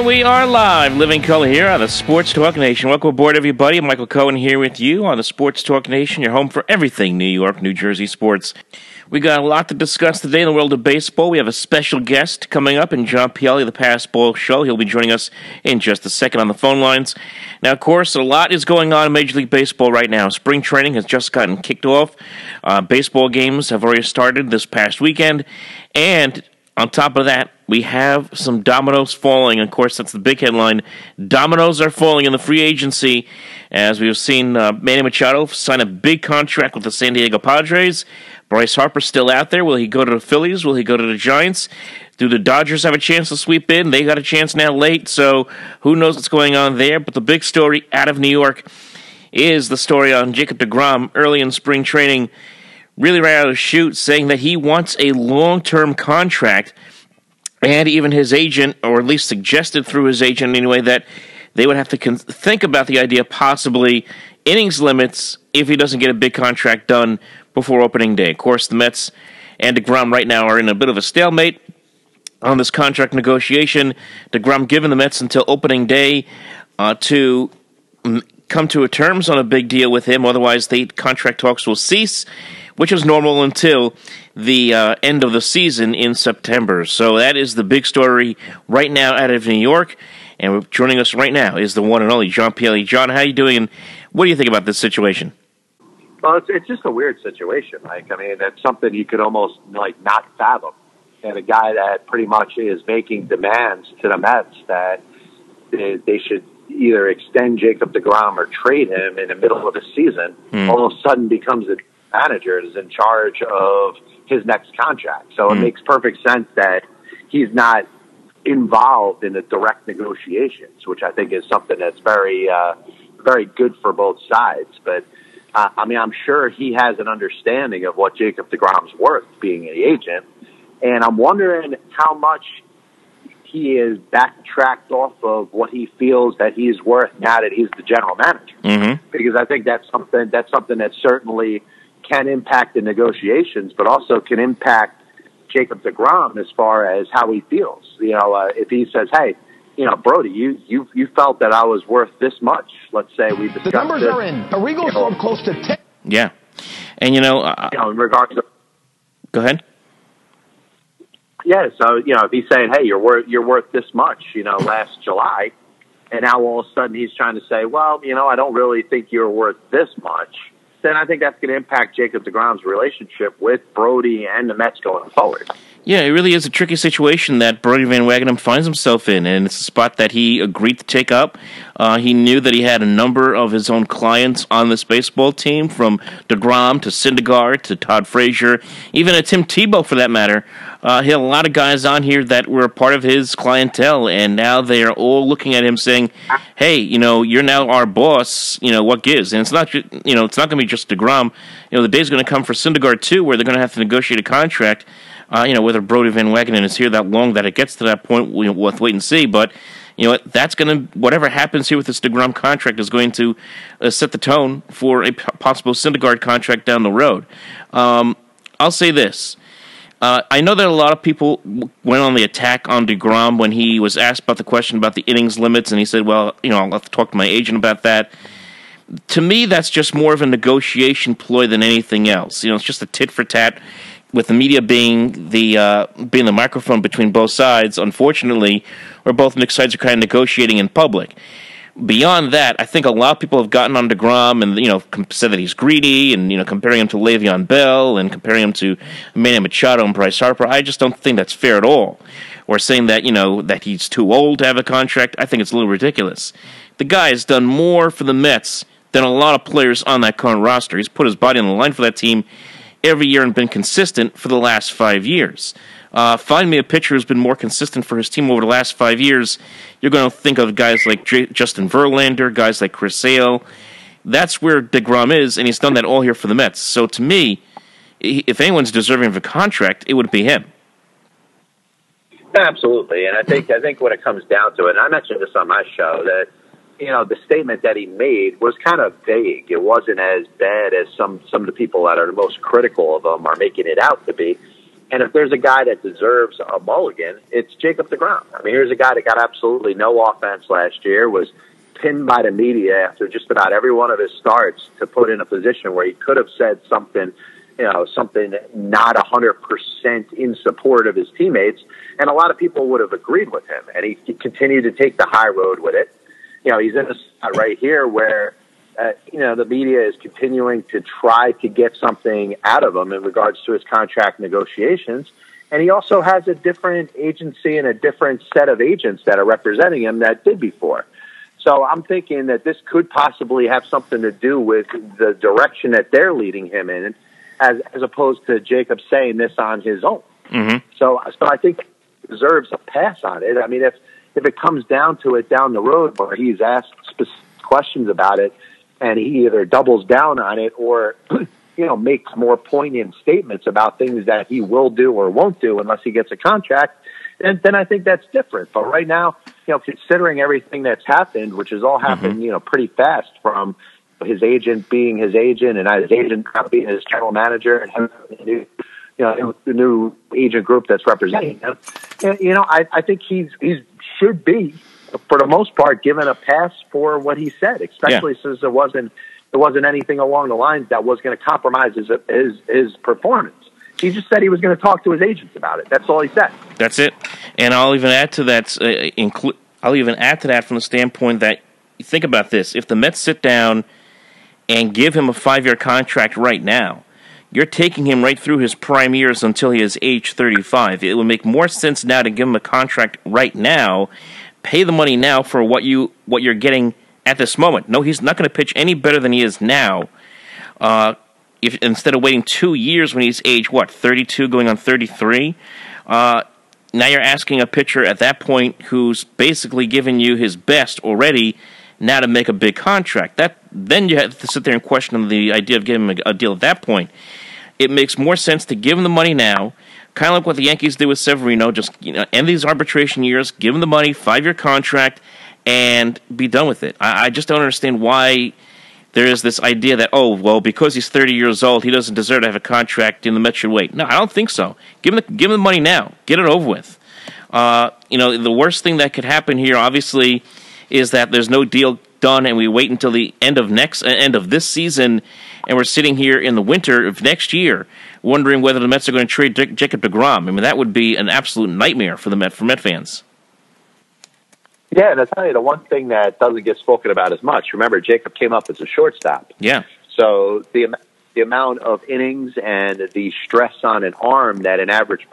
And we are live, living color here on the Sports Talk Nation. Welcome aboard, everybody. Michael Cohen here with you on the Sports Talk Nation, your home for everything New York, New Jersey sports. We got a lot to discuss today in the world of baseball. We have a special guest coming up in John Pielli, the Pass Ball Show. He'll be joining us in just a second on the phone lines. Now, of course, a lot is going on in Major League Baseball right now. Spring training has just gotten kicked off. Baseball games have already started this past weekend. And on top of that, we have some dominoes falling. Of course, that's the big headline. Dominoes are falling in the free agency. As we've seen, Manny Machado sign a big contract with the San Diego Padres. Bryce Harper still out there. Will he go to the Phillies? Will he go to the Giants? Do the Dodgers have a chance to sweep in? They got a chance now late, so who knows what's going on there. But the big story out of New York is the story on Jacob deGrom early in spring training, really right out of the chute, saying that he wants a long-term contract, and even his agent, or at least suggested through his agent anyway, that they would have to think about the idea of possibly innings limits if he doesn't get a big contract done before opening day. Of course, the Mets and deGrom right now are in a bit of a stalemate on this contract negotiation. deGrom giving the Mets until opening day to come to terms on a big deal with him. Otherwise, the contract talks will cease, which is normal until the end of the season in September. So that is the big story right now out of New York. And joining us right now is the one and only John Pielli. John, how are you doing, and what do you think about this situation? Well, it's just a weird situation, Mike. I mean, that's something you could almost, not fathom. And a guy that pretty much is making demands to the Mets that they should either extend Jacob deGrom or trade him in the middle of the season, all of a sudden becomes the manager is in charge of his next contract. So it makes perfect sense that he's not involved in the direct negotiations, which I think is something that's very, very good for both sides. But I'm sure he has an understanding of what Jacob deGrom's worth being an agent. And I'm wondering how much he is backtracked off of what he feels that he's worth now that he's the general manager. Because I think that's something that certainly can impact the negotiations, but also can impact Jacob deGrom as far as how he feels. If he says, "Hey, Brody, you felt that I was worth this much." Let's say we discussed the numbers are in. Arrigo's from close to 10. Yeah, and in regards to, go ahead. Yeah, so if he's saying, "Hey, you're worth this much," last July, and now all of a sudden he's trying to say, "Well, I don't really think you're worth this much," then I think that's going to impact Jacob deGrom's relationship with Brody and the Mets going forward. Yeah, it really is a tricky situation that Brodie Van Wagenen finds himself in, and it's a spot that he agreed to take up. He knew that he had a number of his own clients on this baseball team, from deGrom to Syndergaard to Todd Frazier, even a Tim Tebow for that matter. He had a lot of guys on here that were a part of his clientele, and now they are all looking at him saying, "Hey, you're now our boss. What gives?" And it's not, it's not going to be just deGrom. The day's going to come for Syndergaard too, where they're going to have to negotiate a contract. Whether Brodie Van Wagenen is here that long that it gets to that point, we'll have to wait and see. But that's going to, whatever happens here with this deGrom contract is going to set the tone for a possible Syndergaard contract down the road. I'll say this. I know that a lot of people went on the attack on deGrom when he was asked about the question about the innings limits, and he said, "Well, I'll have to talk to my agent about that." To me, that's just more of a negotiation ploy than anything else. It's just a tit for tat, with the media being the microphone between both sides. Unfortunately, where both sides are kind of negotiating in public. Beyond that, I think a lot of people have gotten on deGrom and said that he's greedy, and comparing him to Le'Veon Bell and comparing him to Manny Machado and Bryce Harper. I just don't think that's fair at all. Or saying that that he's too old to have a contract. I think it's a little ridiculous. The guy has done more for the Mets than a lot of players on that current roster. He's put his body on the line for that team every year and been consistent for the last 5 years. Find me a pitcher who's been more consistent for his team over the last 5 years. You're going to think of guys like Justin Verlander, guys like Chris Sale. That's where deGrom is, and he's done that all here for the Mets. So to me, if anyone's deserving of a contract, it would be him. Absolutely, and I think when it comes down to it, and I mentioned this on my show, that the statement that he made was kind of vague. It wasn't as bad as some of the people that are the most critical of him are making it out to be. And if there's a guy that deserves a mulligan, it's Jacob deGrom. I mean, here's a guy that got absolutely no offense last year, was pinned by the media after just about every one of his starts to put in a position where he could have said something, something not 100% in support of his teammates. And a lot of people would have agreed with him. And he continued to take the high road with it. He's in a spot right here where, the media is continuing to try to get something out of him in regards to his contract negotiations. And he also has a different agency and a different set of agents that are representing him that did before. So I'm thinking that this could possibly have something to do with the direction that they're leading him in, as opposed to Jacob saying this on his own. Mm-hmm. So I think he deserves a pass on it. I mean, if it comes down to it down the road where he's asked specific questions about it and he either doubles down on it or, makes more poignant statements about things that he will do or won't do unless he gets a contract, then I think that's different. But right now, considering everything that's happened, which has all happened, pretty fast, from his agent being his agent and his agent not being his general manager and him, the new agent group that's representing him, I think he should be, for the most part, given a pass for what he said, especially since there wasn't anything along the lines that was going to compromise his performance. He just said he was going to talk to his agents about it. That's all he said. That's it. And I'll even add to that. I'll even add to that from the standpoint that, think about this: if the Mets sit down and give him a 5-year contract right now, you're taking him right through his prime years until he is age 35. It would make more sense now to give him a contract right now, pay the money now for what you're getting at this moment. No, he's not going to pitch any better than he is now. If instead of waiting 2 years when he's age 32 going on 33, now you're asking a pitcher at that point who's basically given you his best already now to make a big contract. Then you have to sit there and question the idea of giving him a deal at that point. It makes more sense to give him the money now, kind of like what the Yankees did with Severino. Just end these arbitration years, give him the money, 5-year contract, and be done with it. I just don't understand why there is this idea that, because he's 30 years old, he doesn't deserve to have a contract and the Mets should wait. No, I don't think so. Give him the money now. Get it over with. The worst thing that could happen here, obviously, is that there's no deal done and we wait until the end of this season, and we're sitting here in the winter of next year wondering whether the Mets are going to trade Jacob deGrom. I mean, that would be an absolute nightmare for Met fans. Yeah, and I'll tell you, the one thing that doesn't get spoken about as much, remember, Jacob came up as a shortstop. Yeah. So the amount of innings and the stress on an arm that an average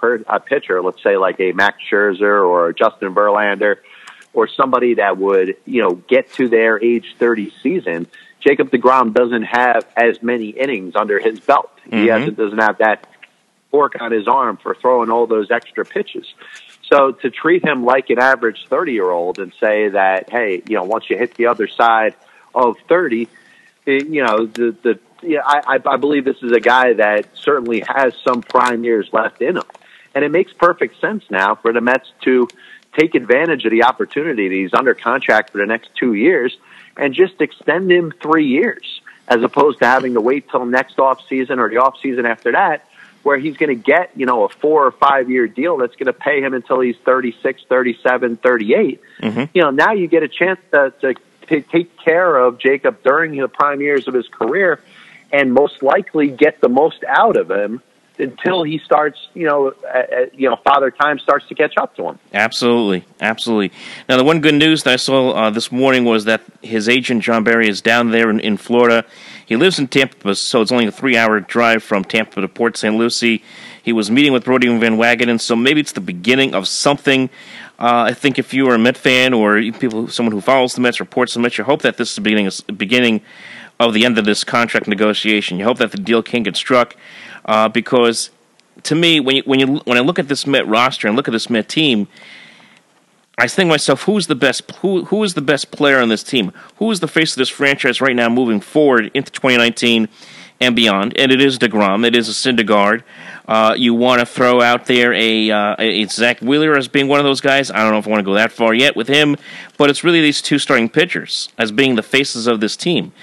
pitcher, let's say like a Max Scherzer or Justin Verlander, or somebody that would, get to their age 30 season, Jacob deGrom doesn't have as many innings under his belt. Mm-hmm. He doesn't have that torque on his arm for throwing all those extra pitches. So to treat him like an average 30-year-old and say that, hey, once you hit the other side of 30, I believe this is a guy that certainly has some prime years left in him. And it makes perfect sense now for the Mets to take advantage of the opportunity that he's under contract for the next 2 years and just extend him 3 years, as opposed to having to wait till next offseason or the offseason after that, where he's going to get, a 4 or 5 year deal that's going to pay him until he's 36, 37, 38. Mm-hmm. Now you get a chance to take care of Jacob during the prime years of his career and most likely get the most out of him until he starts, Father Time starts to catch up to him. Absolutely. Now, the one good news that I saw this morning was that his agent, John Barry, is down there in Florida. He lives in Tampa, so it's only a 3-hour drive from Tampa to Port St. Lucie. He was meeting with Brody Van Wagenen, so maybe it's the beginning of something. I think if you are a Met fan or someone who follows the Mets, reports the Mets, you hope that this is the beginning of the end of this contract negotiation. You hope that the deal can get struck. Because to me, when I look at this Met roster and look at this Met team, I think to myself, who is the best player on this team? Who is the face of this franchise right now moving forward into 2019 and beyond? And it is deGrom. It is a Syndergaard. You want to throw out there a Zach Wheeler as being one of those guys. I don't know if I want to go that far yet with him, but it's really these two starting pitchers as being the faces of this team.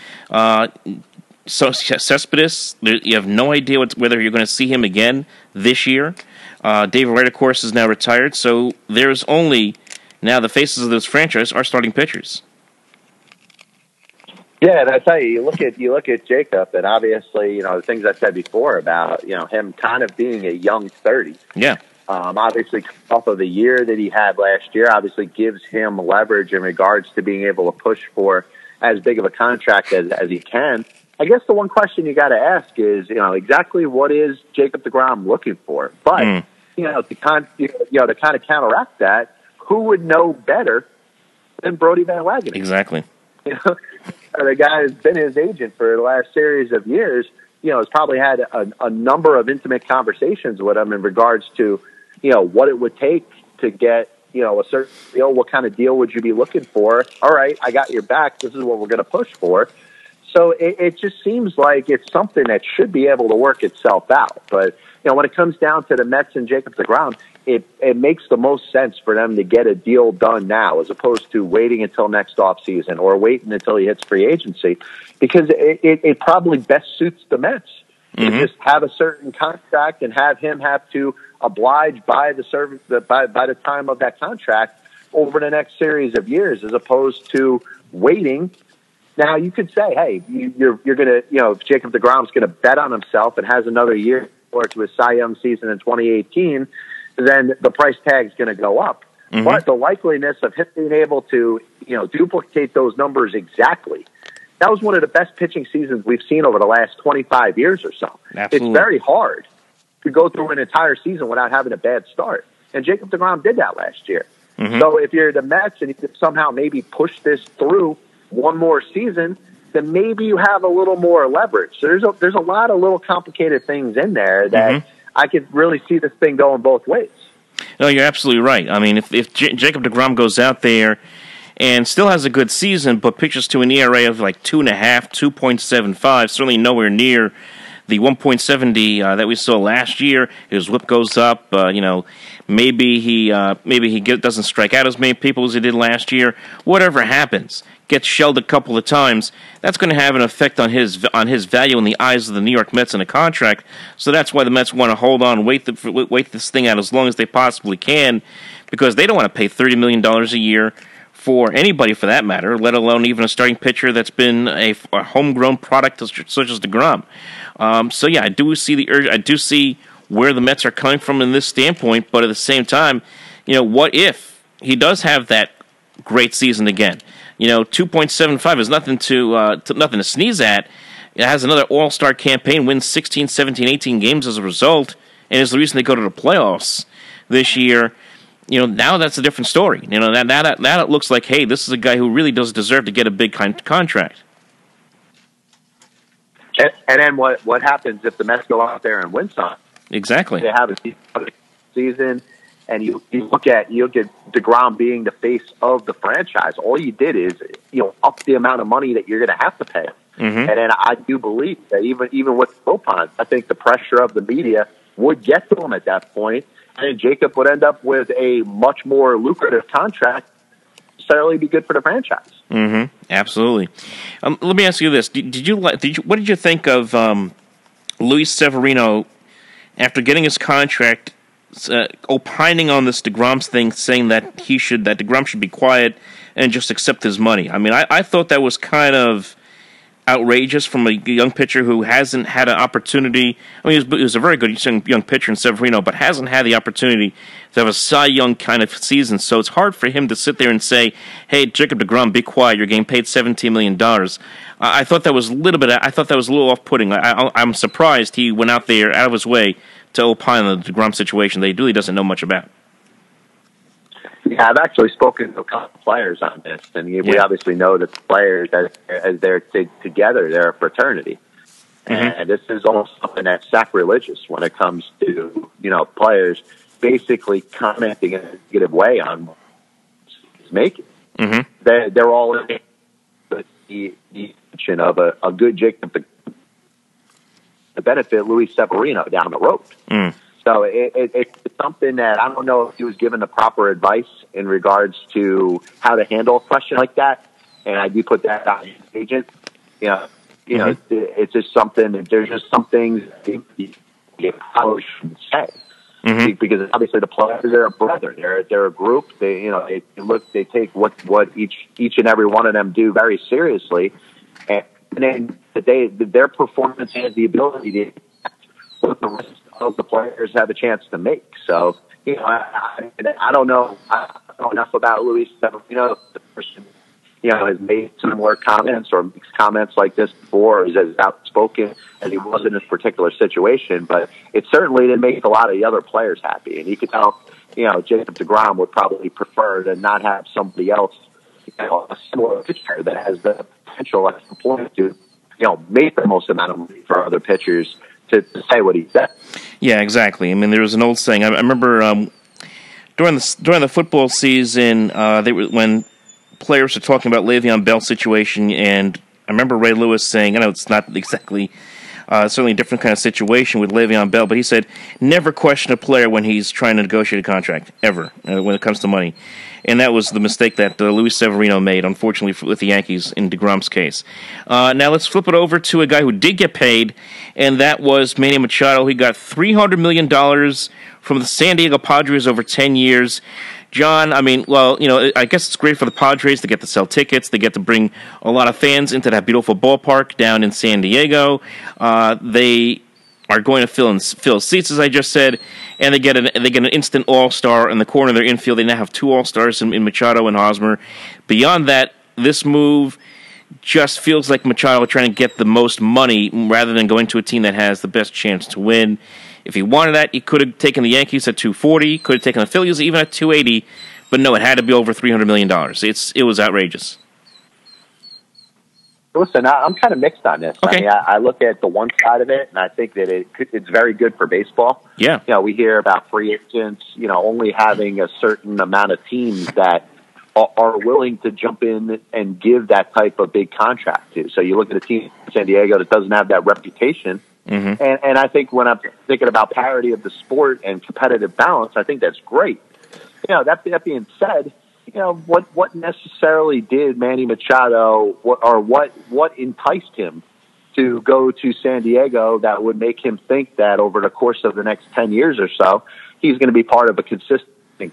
So Cespedes, you have no idea whether you're going to see him again this year. David Wright, of course, is now retired, so there's only now the faces of this franchise are starting pitchers. Yeah, and I tell you, you look at Jacob, and obviously, the things I said before about him kind of being a young 30. Yeah. Obviously, off of the year that he had last year, obviously gives him leverage in regards to being able to push for as big of a contract as he can. I guess the one question you got to ask is, exactly what is Jacob deGrom looking for? But to kind of counteract that, who would know better than Brodie Van Wagenen? Exactly. The guy who's been his agent for the last series of years, has probably had a number of intimate conversations with him in regards to, what it would take to get, a certain deal. What kind of deal would you be looking for? All right, I got your back. This is what we're going to push for. So it just seems like it's something that should be able to work itself out. But, when it comes down to the Mets and Jacob deGrom, it makes the most sense for them to get a deal done now as opposed to waiting until next offseason or waiting until he hits free agency, because it probably best suits the Mets to just have a certain contract and have him have to oblige by the time of that contract over the next series of years, as opposed to waiting. Now, you could say, hey, you're going to, if Jacob deGrom's going to bet on himself and has another year or to his Cy Young season in 2018, then the price tag's going to go up. But the likeliness of him being able to, duplicate those numbers exactly, that was one of the best pitching seasons we've seen over the last 25 years or so. Absolutely. It's very hard to go through an entire season without having a bad start. And Jacob deGrom did that last year. So if you're the Mets and you could somehow maybe push this through one more season, then maybe you have a little more leverage. So there's a lot of little complicated things in there that I could really see this thing going both ways. No, you're absolutely right. I mean, if Jacob deGrom goes out there and still has a good season, but pitches to an ERA of like 2.5, 2.75, certainly nowhere near the 1.70 that we saw last year. His WHIP goes up. Maybe he doesn't strike out as many people as he did last year. Whatever happens, gets shelled a couple of times, that's going to have an effect on his value in the eyes of the New York Mets in a contract. So that's why the Mets want to hold on, wait this thing out as long as they possibly can, because they don't want to pay $30 million a year for anybody, for that matter, let alone even a starting pitcher that's been a homegrown product such as deGrom. So yeah, I do see the urge. I do see where the Mets are coming from in this standpoint, but at the same time, what if he does have that great season again? 2.75 is nothing to sneeze at. It has another all-star campaign, wins 16, 17, 18 games as a result, and is the reason they go to the playoffs this year. Now that's a different story. That it looks like, hey, this is a guy who really does deserve to get a big contract. And then what happens if the Mets go out there and win something? Exactly. They have a season, and you look at deGrom being the face of the franchise. All you did is up the amount of money that you're going to have to pay. And then I do believe that even with Lopez, I think the pressure of the media would get to him at that point, and Jacob would end up with a much more lucrative contract. Necessarily be good for the franchise. Absolutely. Let me ask you this: what did you think of Luis Severino after getting his contract, opining on this deGrom thing, saying that deGrom should be quiet and just accept his money? I mean, I thought that was kind of outrageous from a young pitcher who hasn't had an opportunity. I mean, he was a very good young pitcher in Severino, but hasn't had the opportunity to have a Cy Young kind of season. So it's hard for him to sit there and say, "Hey, Jacob deGrom, be quiet. You're getting paid $17 million." I thought that was a little bit. I thought that was a little off-putting. I'm surprised he went out there out of his way to opine on the deGrom situation that he really doesn't know much about. Yeah, I've actually spoken to a couple of players on this, and we obviously know that the players, as they're together, they're a fraternity. And this is almost something that's sacrilegious when it comes to, players basically commenting in a negative way on what he's making. They're all in the intention of a good Jacob to benefit Luis Severino down the road. So it's something that I don't know if he was given the proper advice in regards to how to handle a question like that. And I do put that on his agent. It's just something. There's just some things you probably shouldn't say. because obviously the players are a brother. They're a group. They take what each and every one of them do very seriously, and then their performance has the ability to what the rest of the players have a chance to make. So I don't know. I don't know enough about Luis Severino. The person has made similar comments or makes comments like this before, is as outspoken as he was in this particular situation, but it certainly didn't make a lot of the other players happy. And you could tell, Jacob deGrom would probably prefer to not have somebody else, a similar pitcher that has the potential at some point to, make the most amount of money for other pitchers to say what he said. Yeah, exactly. I mean, there was an old saying. I remember during the football season, when players are talking about Le'Veon Bell's situation, and I remember Ray Lewis saying, I know it's not exactly, certainly a different kind of situation with Le'Veon Bell, but he said, never question a player when he's trying to negotiate a contract, ever, when it comes to money. And that was the mistake that Luis Severino made, unfortunately, with the Yankees in deGrom's case. Now let's flip it over to a guy who did get paid, and that was Manny Machado. He got $300 million from the San Diego Padres over 10 years. John, I mean, well, I guess it's great for the Padres. They get to sell tickets. They get to bring a lot of fans into that beautiful ballpark down in San Diego. They are going to fill seats, as I just said, and they get an instant all-star in the corner of their infield. They now have 2 all-stars in Machado and Hosmer. Beyond that, this move just feels like Machado trying to get the most money rather than going to a team that has the best chance to win. If he wanted that, he could have taken the Yankees at $240, could have taken the Phillies even at $280, but no, it had to be over $300 million. It was outrageous. Listen, I'm kind of mixed on this. Okay. I mean, I look at the one side of it, and I think that it's very good for baseball. Yeah. We hear about free agents, only having a certain amount of teams that are willing to jump in and give that type of big contract to. So you look at a team in San Diego that doesn't have that reputation. Mm-hmm. And I think when I'm thinking about parity of the sport and competitive balance, I think that's great. That being said, what necessarily did Manny Machado what enticed him to go to San Diego that would make him think that over the course of the next 10 years or so, he's going to be part of a consistent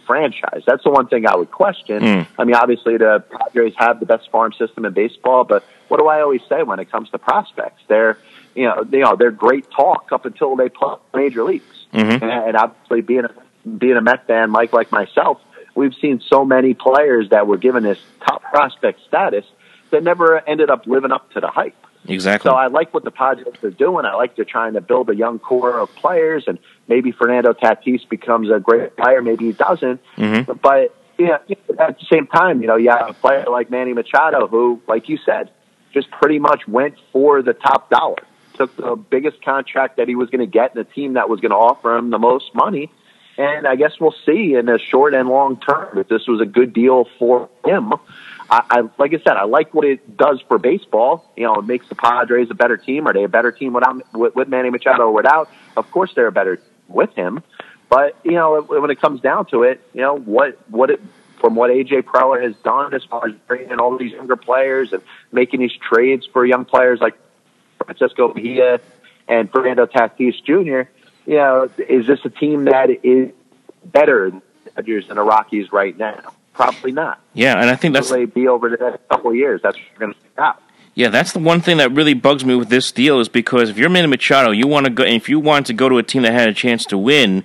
franchise? That's the one thing I would question. I mean, obviously the Padres have the best farm system in baseball, but what do I always say when it comes to prospects? They're great talk up until they play major leagues. Mm-hmm. And obviously being a Met fan, like myself, we've seen so many players that were given this top prospect status that never ended up living up to the hype. Exactly. So I like what the Padres are doing. I like they're trying to build a young core of players, and maybe Fernando Tatis becomes a great player, maybe he doesn't. Mm-hmm. But at the same time, you have a player like Manny Machado who, like you said, just pretty much went for the top dollar. Took the biggest contract that he was going to get in the team that was going to offer him the most money. And I guess we'll see in the short and long term if this was a good deal for him. Like I said, I like what it does for baseball. It makes the Padres a better team. Are they a better team with Manny Machado or without? Of course they're a better with him. But, when it comes down to it, from what A.J. Preller has done as far as bringing all these younger players and making these trades for young players like Francisco Mejia and Fernando Tatis Jr., is this a team that is better than the Dodgers and the Rockies right now? Probably not. Yeah, and I think that's... Will they be over the next couple of years? That's what we're going to find out. Yeah, that's the one thing that really bugs me with this deal is because if you're Manny Machado, if you want to go to a team that had a chance to win,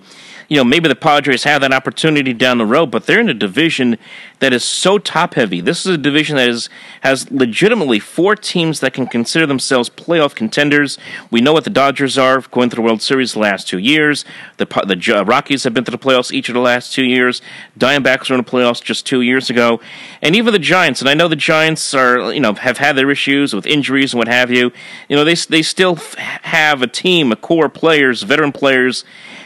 maybe the Padres have that opportunity down the road, but they're in a division that is so top-heavy. This is a division that has legitimately 4 teams that can consider themselves playoff contenders. We know what the Dodgers are going to the World Series the last 2 years. The Rockies have been to the playoffs each of the last 2 years. Diamondbacks were in the playoffs just 2 years ago. And even the Giants, and I know the Giants are, have had their issues with injuries and what have you. They still have a team, a core of players, veteran players,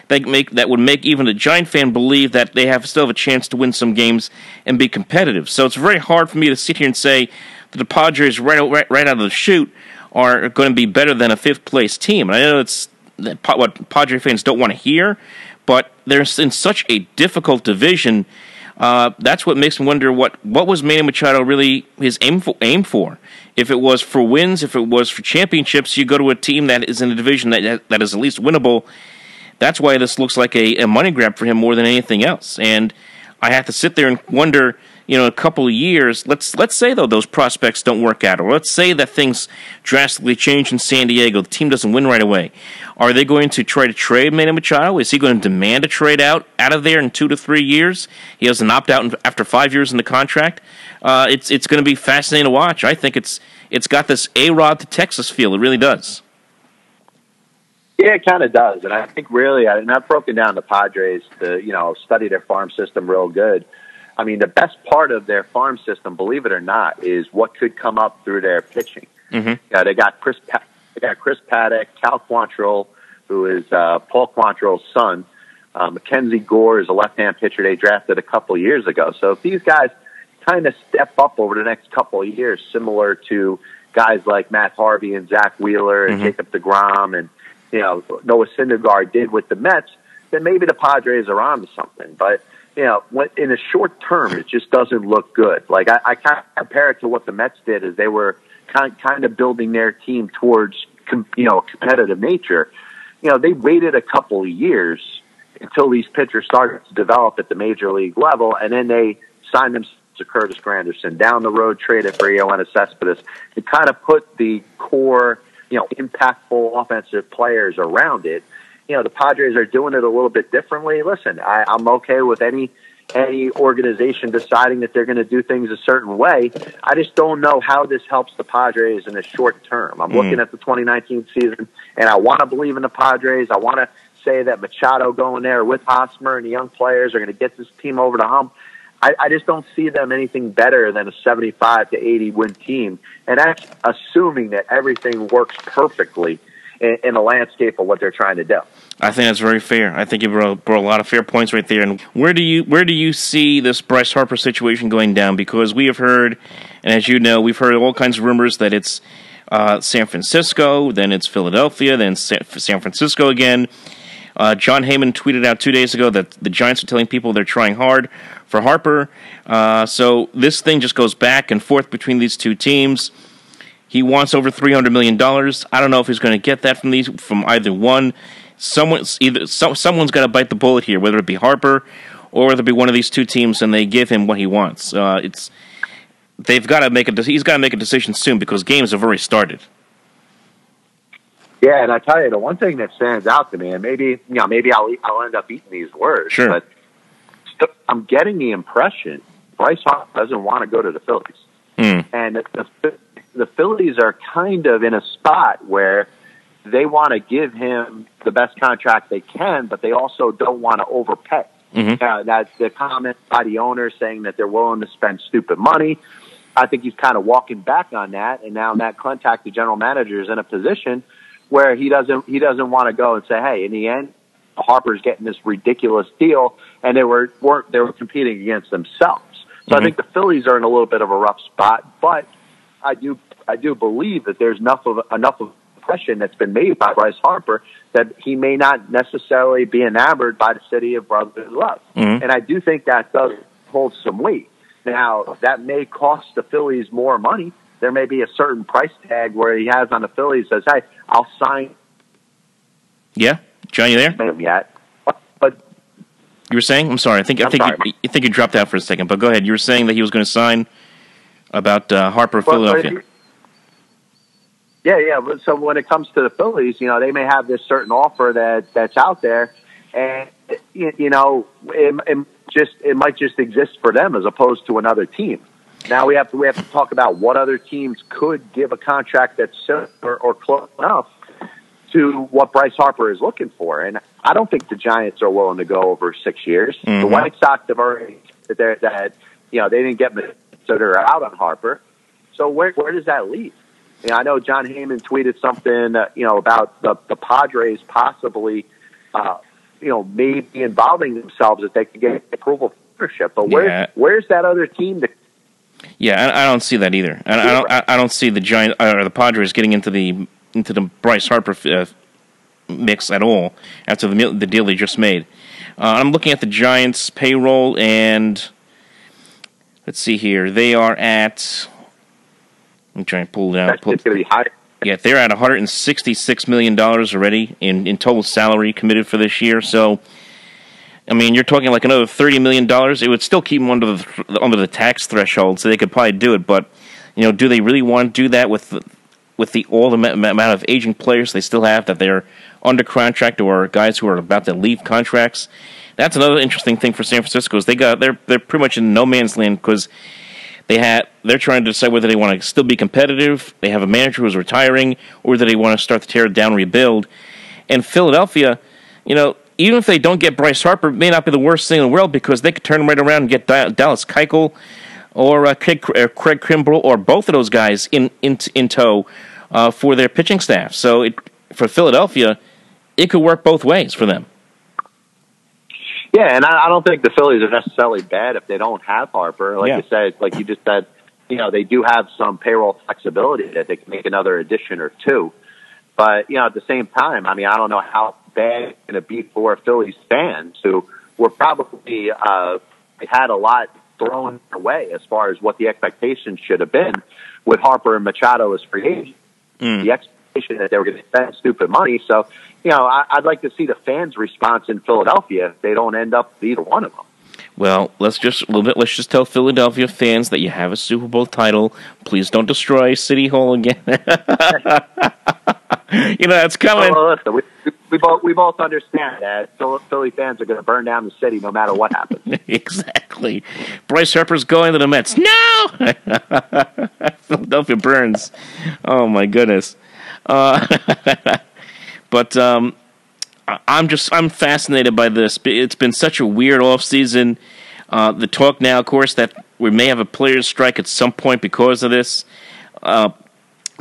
that would make even a Giant fan believe that they still have a chance to win some games and be competitive. So it's very hard for me to sit here and say that the Padres right out of the chute are going to be better than a 5th place team. And I know it's what Padre fans don't want to hear, but they're in such a difficult division. That's what makes me wonder what was Manny Machado really his aim for. If it was for wins, if it was for championships, you go to a team that is in a division that is at least winnable. that's why this looks like a money grab for him more than anything else. And I have to sit there and wonder, a couple of years, let's say, though, those prospects don't work out, or let's say that things drastically change in San Diego, the team doesn't win right away. Are they going to try to trade Manny Machado? Is he going to demand a trade out of there in 2 to 3 years? He has an opt-out after 5 years in the contract. It's going to be fascinating to watch. I think it's got this A-Rod to Texas feel. It really does. Yeah, it kind of does. And I think really, and I've broken down the Padres to, study their farm system real good. I mean, the best part of their farm system, believe it or not, is what could come up through their pitching. Mm-hmm. They got Chris Paddock, Cal Quantrill, who is Paul Quantrill's son. Mackenzie Gore is a left-hand pitcher they drafted a couple years ago. So if these guys kind of step up over the next couple of years, similar to guys like Matt Harvey and Zach Wheeler and Jacob deGrom and Noah Syndergaard did with the Mets, then maybe the Padres are on to something. But in the short term, it just doesn't look good. Like I kind of compare it to what the Mets did, as they were kind of building their team towards competitive nature. They waited a couple of years until these pitchers started to develop at the major league level, and then they signed them to Curtis Granderson. Down the road, traded for Yoenis Cespedes to kind of put the core, impactful offensive players around it. The Padres are doing it a little bit differently. Listen, I'm okay with any organization deciding that they're going to do things a certain way. I just don't know how this helps the Padres in the short term. I'm looking at the 2019 season, and I want to believe in the Padres. I want to say that Machado going there with Hosmer and the young players are going to get this team over the hump. I just don't see them anything better than a 75 to 80 win team, and that's assuming that everything works perfectly in the landscape of what they're trying to do. I think that's very fair. I think you brought a lot of fair points right there. And where do you see this Bryce Harper situation going down? Because we have heard, and as you know, we've heard all kinds of rumors that it's San Francisco, then it's Philadelphia, then San Francisco again. John Heyman tweeted out 2 days ago that the Giants are telling people they're trying hard for Harper. So this thing just goes back and forth between these two teams. He wants over $300 million. I don't know if he's going to get that from either one. Someone's got to bite the bullet here, whether it be Harper or whether it be one of these two teams, and they give him what he wants. He's got to make a decision soon because games have already started. Yeah, and I tell you, the one thing that stands out to me, and maybe I'll end up eating these words, sure, but I'm getting the impression Bryce Harper doesn't want to go to the Phillies, and the Phillies are kind of in a spot where they want to give him the best contract they can, but they also don't want to overpay. That's the comment by the owner saying that they're willing to spend stupid money. I think he's kind of walking back on that, and now Matt Klentak, the general manager, is in a position where he doesn't want to go and say, hey, in the end, Harper's getting this ridiculous deal, and they were competing against themselves. So I think the Phillies are in a little bit of a rough spot, but I do believe that there's enough of impression that's been made by Bryce Harper that he may not necessarily be enamored by the city of brotherly love. And I do think that does hold some weight. Now, that may cost the Phillies more money. There may be a certain price tag where he has on the Phillies says, hey, I'll sign. Yeah, John, you there? Yet. But you were saying? I'm sorry. I think you dropped out for a second, but go ahead. You were saying that he was going to sign about Harper, Philadelphia. Yeah. So when it comes to the Phillies, they may have this certain offer that's out there, and it might just exist for them as opposed to another team. Now we have to talk about what other teams could give a contract that's similar or close enough to what Bryce Harper is looking for, and I don't think the Giants are willing to go over 6 years. The White Sox have already that they didn't get so they're out on Harper. So where does that leave? I know John Heyman tweeted something, about the Padres possibly, maybe involving themselves if they could get approval for ownership. But where's that other team? Yeah, I don't see that either. I don't see the Giants or the Padres getting into the Bryce Harper mix at all after the deal they just made. I'm looking at the Giants' payroll, and let's see here. They are at. I'm trying to pull it out. It's going to be higher Yeah, they're at $166 million already in total salary committed for this year. So, I mean, you're talking like another $30 million. It would still keep them under the tax threshold, so they could probably do it. But, do they really want to do that with all the amount of aging players they still have that they're under contract or guys who are about to leave contracts? That's another interesting thing for San Francisco is they're pretty much in no man's land because they're trying to decide whether they want to still be competitive. They have a manager who's retiring, or whether they want to start to tear it down and rebuild. And Philadelphia, even if they don't get Bryce Harper, it may not be the worst thing in the world because they could turn right around and get Dallas Keuchel or Craig Kimbrell or both of those guys in tow for their pitching staff. So for Philadelphia, it could work both ways for them. Yeah, and I don't think the Phillies are necessarily bad if they don't have Harper. Like you just said, they do have some payroll flexibility that they can make another addition or two. But, at the same time, I mean, I don't know how bad it's going to be for Phillies fans who were probably had a lot thrown away as far as what the expectations should have been with Harper and Machado as free agents. The expectation that they were going to spend stupid money. So, I'd like to see the fans' response in Philadelphia if they don't end up with either one of them. Well, let's just tell Philadelphia fans that you have a Super Bowl title. Please don't destroy City Hall again. It's coming. Well, listen, we both understand that Philly fans are going to burn down the city no matter what happens. Exactly. Bryce Harper's going to the Mets. No! Philadelphia burns. Oh, my goodness. But I'm fascinated by this. It's been such a weird offseason. The talk now, of course, that we may have a players' strike at some point because of this.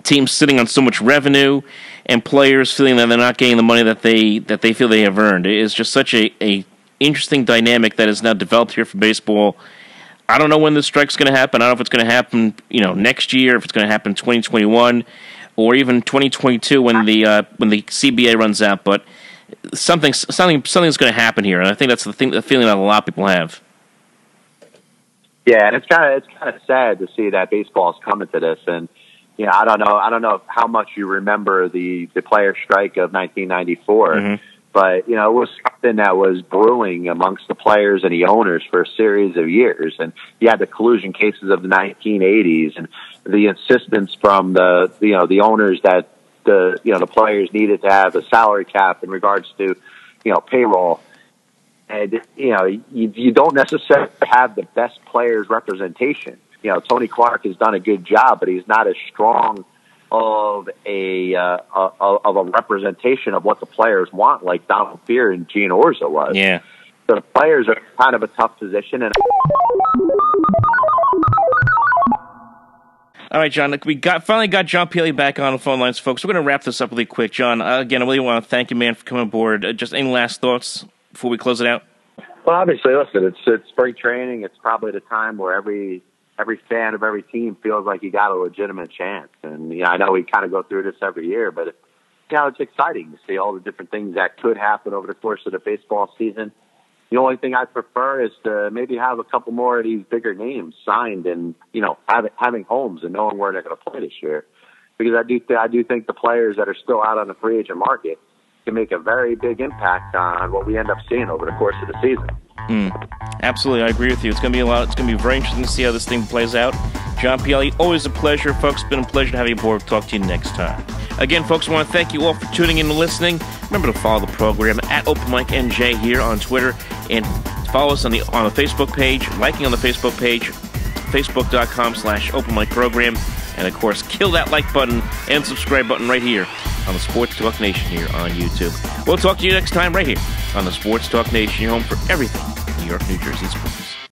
Teams sitting on so much revenue, and players feeling that they're not getting the money that they feel they have earned. It is just such a interesting dynamic that is now developed here for baseball. I don't know when this strike's going to happen. I don't know if it's going to happen, next year, if it's going to happen in 2021, or even 2022 when the CBA runs out. But something's going to happen here, and I think that's the feeling that a lot of people have. Yeah, and it's kind of sad to see that baseball is coming to this. And I don't know how much you remember the player strike of 1994, but it was something that was brewing amongst the players and the owners for a series of years. And you had the collusion cases of the 1980s and the insistence from the owners that the players needed to have a salary cap in regards to payroll. And you don't necessarily have the best players representation. Tony Clark has done a good job, but he's not as strong of a representation of what the players want, like Donald Fear and Gene Orza was. Yeah. So the players are kind of a tough position. And all right, John, we finally got John Pielli back on the phone lines, folks. We're going to wrap this up really quick. John, again, I really want to thank you, man, for coming aboard. Just any last thoughts before we close it out? Well, obviously, listen, it's spring training. It's probably the time where every fan of every team feels like you got a legitimate chance. And I know we kind of go through this every year, but it's exciting to see all the different things that could happen over the course of the baseball season. The only thing I prefer is to maybe have a couple more of these bigger names signed and having homes and knowing where they're going to play this year, because I do think the players that are still out on the free agent market can make a very big impact on what we end up seeing over the course of the season. Absolutely, I agree with you. It's going to be it's going to be very interesting to see how this thing plays out. John Pielli, always a pleasure, folks. It's been a pleasure to have you aboard. Talk to you next time. Again, folks, I want to thank you all for tuning in and listening. Remember to follow the program at OpenMicNJ here on Twitter, and follow us on the Facebook page, liking on the Facebook page, facebook.com/OpenMicProgram, and of course, kill that like button and subscribe button right here on the Sports Talk Nation here on YouTube. We'll talk to you next time right here on the Sports Talk Nation, your home for everything New York, New Jersey sports.